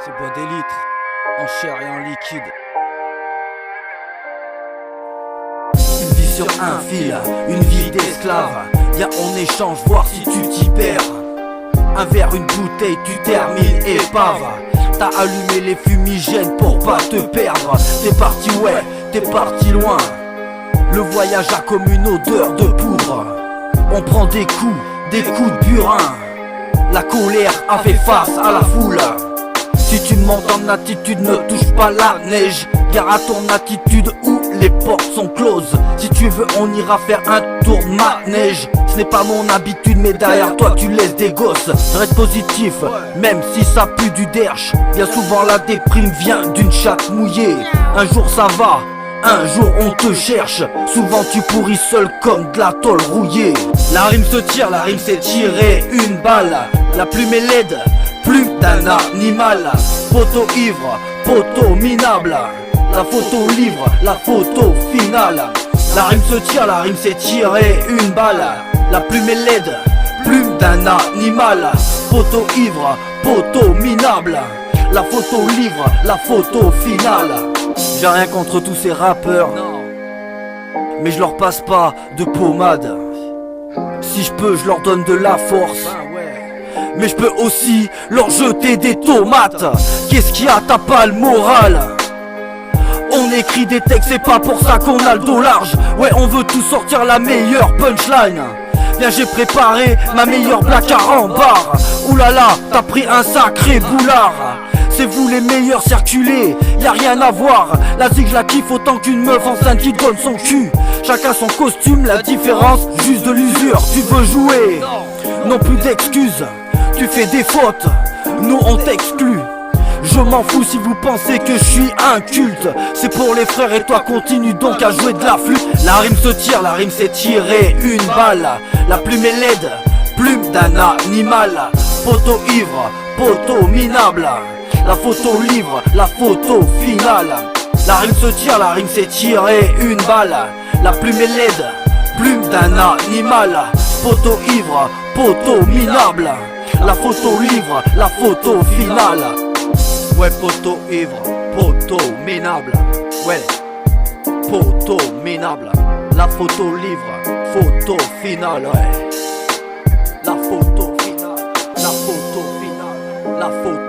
C'est bois des litres, en chair et en liquide. Une vie sur un fil, une vie d'esclave. Viens on échange, voir si tu t'y perds. Un verre, une bouteille, tu termines épave. T'as allumé les fumigènes pour pas te perdre. T'es parti, ouais, t'es parti loin. Le voyage a comme une odeur de poudre. On prend des coups de burin. La colère a fait face à la foule. Si tu montes en attitude, ne touche pas la neige. Gare à ton attitude où les portes sont closes. Si tu veux, on ira faire un tour de manège. Ce n'est pas mon habitude, mais derrière toi tu laisses des gosses. Reste positif, même si ça pue du derche. Bien souvent la déprime vient d'une chatte mouillée. Un jour ça va, un jour on te cherche. Souvent tu pourris seul comme de la tôle rouillée. La rime se tire, la rime c'est tirer une balle. La plume est laide, plume d'un animal. Poteau ivre, poteau minable. La photo livre, la photo finale. La rime se tire, la rime c'est tirer une balle. La plume est laide, plume d'un animal. Poteau ivre, poteau minable. La photo livre, la photo finale. J'ai rien contre tous ces rappeurs, mais je leur passe pas de pommade. Si je peux, je leur donne de la force, mais je peux aussi leur jeter des tomates. Qu'est-ce qu'il y a, t'as pas le moral? On écrit des textes, c'est pas pour ça qu'on a le dos large. Ouais, on veut tout sortir la meilleure punchline. Viens, j'ai préparé ma meilleure blague à rembarre. Oulala, t'as pris un sacré boulard. C'est vous les meilleurs circulés, y'a rien à voir. La zig je la kiffe autant qu'une meuf enceinte qui donne son cul. Chacun son costume, la différence, juste de l'usure. Tu veux jouer, non plus d'excuses. Tu fais des fautes, nous on t'exclut. Je m'en fous si vous pensez que je suis un culte. C'est pour les frères et toi continue donc à jouer de la flûte. La rime se tire, la rime c'est tirer une balle. La plume est laide, plume d'un animal. Poteau ivre, poteau minable. La photo livre, la photo finale. La rime se tire, la rime c'est tirer une balle. La plume est laide, plume d'un animal. Poteau ivre, poteau minable. La photo livre, la photo finale. Ouais, poteau ivre, poteau minable. Ouais, poteau minable. La photo livre, photo finale. Ouais, la photo finale, la photo finale, la photo.